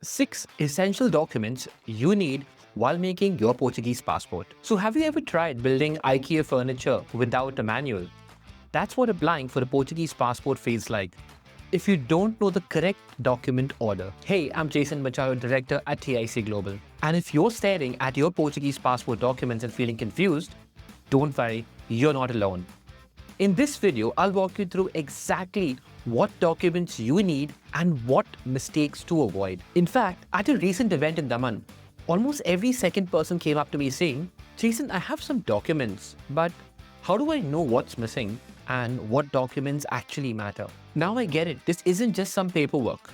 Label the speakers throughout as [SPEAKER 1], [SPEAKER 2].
[SPEAKER 1] 6 essential documents you need while making your Portuguese passport. So have you ever tried building IKEA furniture without a manual? That's what applying for a Portuguese passport feels like. If you don't know the correct document order. Hey, I'm Jason Machado, Director at TIC Global. And if you're staring at your Portuguese passport documents and feeling confused, don't worry, you're not alone. In this video, I'll walk you through exactly what documents you need and what mistakes to avoid. In fact, at a recent event in Daman, almost every second person came up to me saying, Jason, I have some documents, but how do I know what's missing and what documents actually matter? Now I get it, this isn't just some paperwork.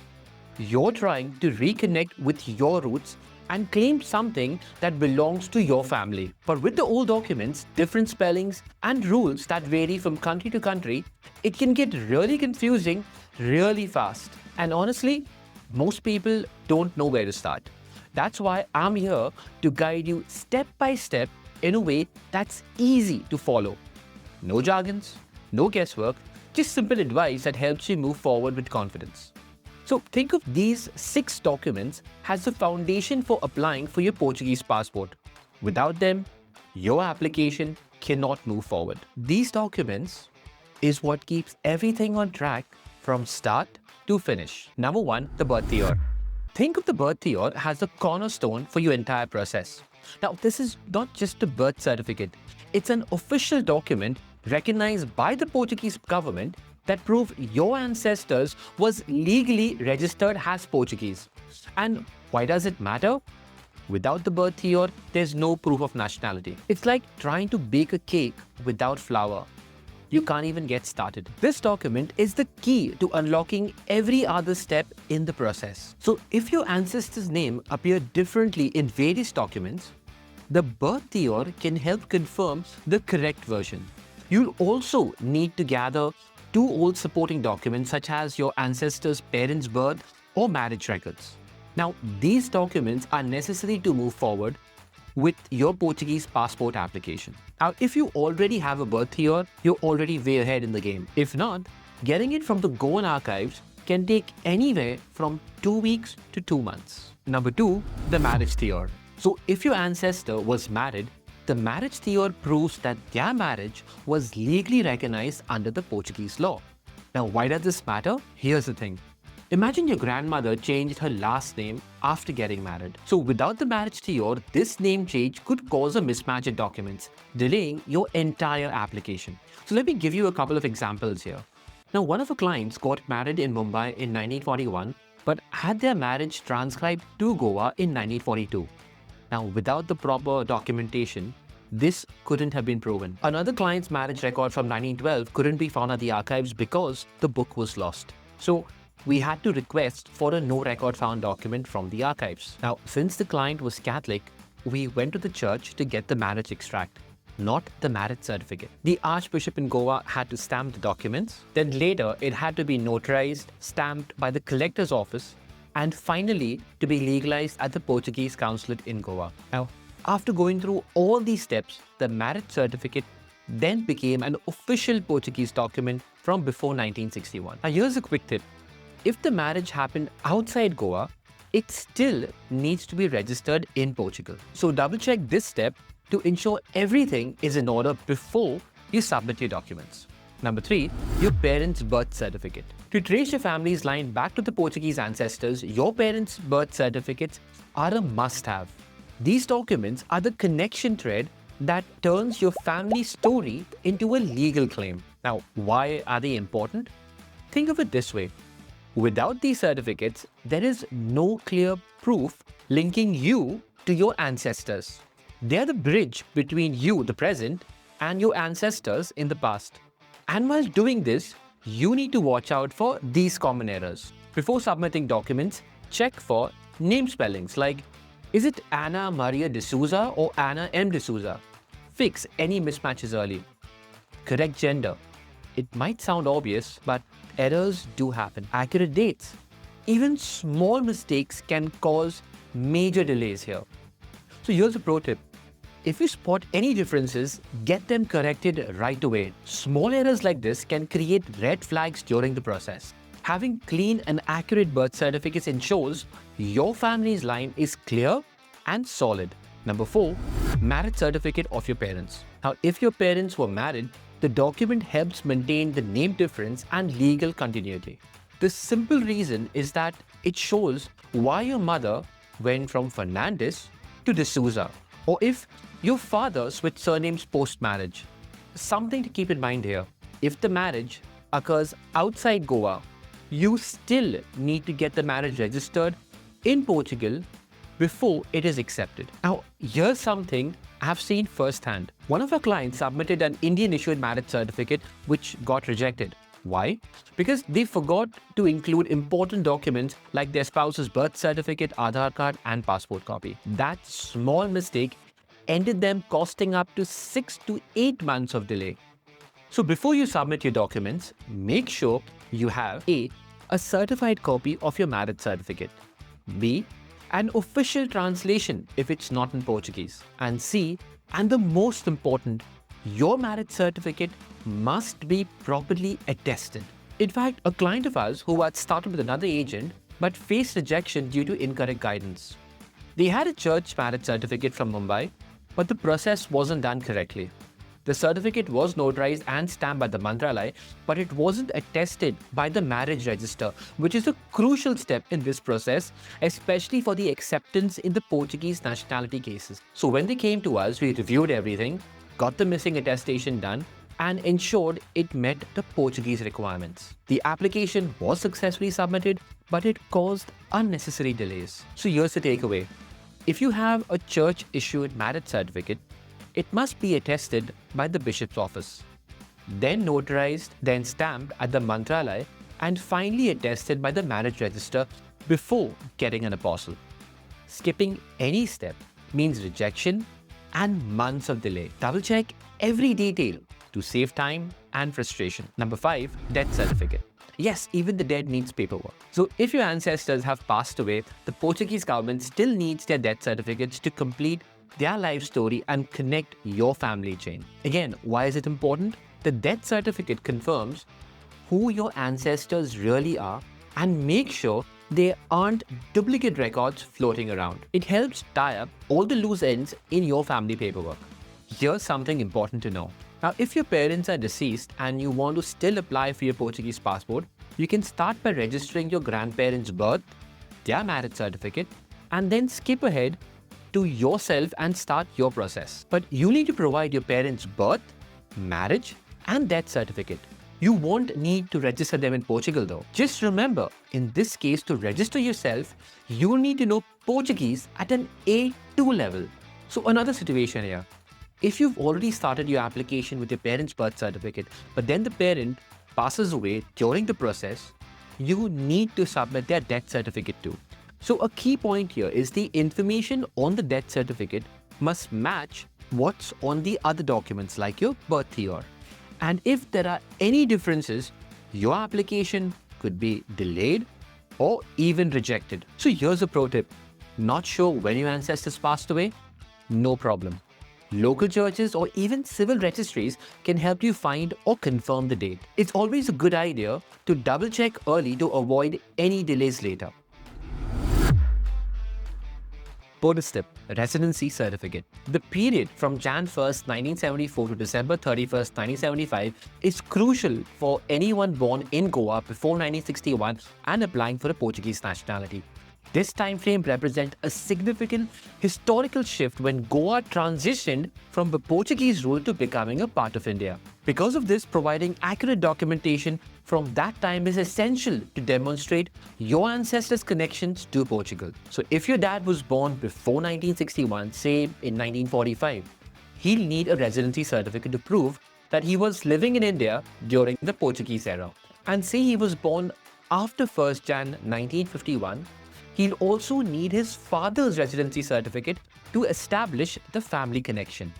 [SPEAKER 1] You're trying to reconnect with your roots and claim something that belongs to your family. But with the old documents, different spellings and rules that vary from country to country, it can get really confusing really fast. And honestly, most people don't know where to start. That's why I'm here to guide you step by step in a way that's easy to follow. No jargons, no guesswork, just simple advice that helps you move forward with confidence. So think of these 6 documents as the foundation for applying for your Portuguese passport. Without them, your application cannot move forward. These documents is what keeps everything on track from start to finish. Number 1, the birth Teor. Think of the birth Teor as the cornerstone for your entire process. Now, this is not just a birth certificate. It's an official document recognized by the Portuguese government that prove your ancestors was legally registered as Portuguese. And why does it matter? Without the birth Teor, there's no proof of nationality. It's like trying to bake a cake without flour. You can't even get started. This document is the key to unlocking every other step in the process. So if your ancestor's name appeared differently in various documents, the birth Teor can help confirm the correct version. You'll also need to gather 2 old supporting documents such as your ancestors' parents' birth or marriage records. Now, these documents are necessary to move forward with your Portuguese passport application. Now, if you already have a birth Teor, you're already way ahead in the game. If not, getting it from the Goan archives can take anywhere from 2 weeks to 2 months. Number 2, the marriage Teor. So if your ancestor was married, the marriage Teor proves that their marriage was legally recognized under the Portuguese law. Now, why does this matter? Here's the thing. Imagine your grandmother changed her last name after getting married. So without the marriage Teor, this name change could cause a mismatch in documents, delaying your entire application. So let me give you a couple of examples here. Now, one of our clients got married in Mumbai in 1941, but had their marriage transcribed to Goa in 1942. Now, without the proper documentation, this couldn't have been proven. Another client's marriage record from 1912 couldn't be found at the archives because the book was lost. So, we had to request for a no record found document from the archives. Now, since the client was Catholic, we went to the church to get the marriage extract, not the marriage certificate. The Archbishop in Goa had to stamp the documents. Then later, it had to be notarized, stamped by the collector's office, and finally to be legalized at the Portuguese consulate in Goa. Now, after going through all these steps, the marriage certificate then became an official Portuguese document from before 1961. Now, here's a quick tip. If the marriage happened outside Goa, it still needs to be registered in Portugal. So double check this step to ensure everything is in order before you submit your documents. Number 3, your parents' birth certificate. To trace your family's line back to the Portuguese ancestors, your parents' birth certificates are a must-have. These documents are the connection thread that turns your family story into a legal claim. Now, why are they important? Think of it this way. Without these certificates, there is no clear proof linking you to your ancestors. They are the bridge between you, the present, and your ancestors in the past. And while doing this, you need to watch out for these common errors. Before submitting documents, check for name spellings like, is it Ana Maria de Souza or Ana M de Souza? Fix any mismatches early. Correct gender. It might sound obvious, but errors do happen. Accurate dates. Even small mistakes can cause major delays here. So here's a pro tip. If you spot any differences, get them corrected right away. Small errors like this can create red flags during the process. Having clean and accurate birth certificates ensures your family's line is clear and solid. Number 4, marriage certificate of your parents. Now, if your parents were married, the document helps maintain the name difference and legal continuity. The simple reason is that it shows why your mother went from Fernandez to D'Souza, or if your father switched surnames post-marriage. Something to keep in mind here: if the marriage occurs outside Goa, you still need to get the marriage registered in Portugal before it is accepted. Now, here's something I've seen firsthand. One of our clients submitted an Indian-issued marriage certificate which got rejected. Why? Because they forgot to include important documents like their spouse's birth certificate, Aadhaar card, and passport copy. That small mistake ended them costing up to 6 to 8 months of delay. So before you submit your documents, make sure you have A, a certified copy of your marriage certificate, B, an official translation if it's not in Portuguese, and C, and the most important, your marriage certificate must be properly attested. In fact, a client of ours who had started with another agent but faced rejection due to incorrect guidance. They had a church marriage certificate from Mumbai, but the process wasn't done correctly. The certificate was notarized and stamped by the Mantralaya, but it wasn't attested by the marriage register, which is a crucial step in this process, especially for the acceptance in the Portuguese nationality cases. So when they came to us, we reviewed everything, got the missing attestation done, and ensured it met the Portuguese requirements. The application was successfully submitted, but it caused unnecessary delays. So here's the takeaway. If you have a church-issued marriage certificate, it must be attested by the bishop's office, then notarized, then stamped at the Mantralaya, and finally attested by the marriage register before getting an apostle. Skipping any step means rejection and months of delay. Double check every detail to save time and frustration. Number 5, death certificate. Yes, even the dead needs paperwork. So if your ancestors have passed away, the Portuguese government still needs their death certificates to complete their life story and connect your family chain. Again, why is it important? The death certificate confirms who your ancestors really are and make sure there aren't duplicate records floating around. It helps tie up all the loose ends in your family paperwork. Here's something important to know. Now, if your parents are deceased and you want to still apply for your Portuguese passport, you can start by registering your grandparents' birth, their marriage certificate, and then skip ahead to yourself and start your process. But you need to provide your parents' birth, marriage, and death certificate. You won't need to register them in Portugal though. Just remember, in this case, to register yourself, you need to know Portuguese at an A2 level. So another situation here. If you've already started your application with your parents' birth certificate, but then the parent passes away during the process, you need to submit their death certificate too. So a key point here is the information on the death certificate must match what's on the other documents like your birth Teor. And if there are any differences, your application could be delayed or even rejected. So here's a pro tip. Not sure when your ancestors passed away? No problem. Local churches or even civil registries can help you find or confirm the date. It's always a good idea to double check early to avoid any delays later. Bonus tip, residency certificate. The period from Jan 1st, 1974 to December 31st, 1975 is crucial for anyone born in Goa before 1961 and applying for a Portuguese nationality. This time frame represents a significant historical shift when Goa transitioned from the Portuguese rule to becoming a part of India. Because of this, providing accurate documentation from that time is essential to demonstrate your ancestors' connections to Portugal. So if your dad was born before 1961, say in 1945, he'll need a residency certificate to prove that he was living in India during the Portuguese era. And say he was born after 1st Jan 1951, he'll also need his father's residency certificate to establish the family connection.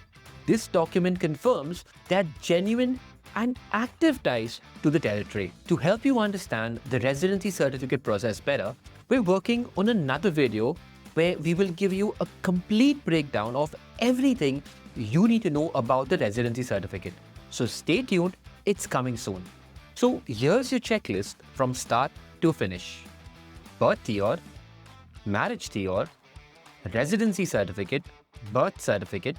[SPEAKER 1] This document confirms their genuine and active ties to the territory. To help you understand the residency certificate process better, we're working on another video where we will give you a complete breakdown of everything you need to know about the residency certificate. So stay tuned, it's coming soon. So here's your checklist from start to finish. Birth Teor, marriage Teor, residency certificate, birth certificate,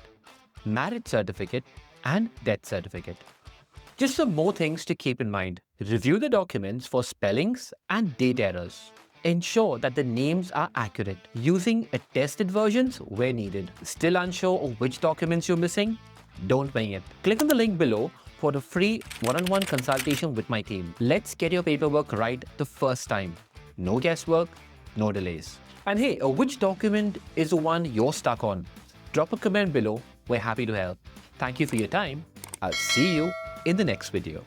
[SPEAKER 1] marriage certificate, and death certificate. Just some more things to keep in mind. Review the documents for spellings and date errors. Ensure that the names are accurate, using attested versions where needed. Still unsure of which documents you're missing? Don't wing it. Click on the link below for the free one-on-one consultation with my team. Let's get your paperwork right the first time. No guesswork, no delays. And hey, which document is the one you're stuck on? Drop a comment below. We're happy to help. Thank you for your time. I'll see you in the next video.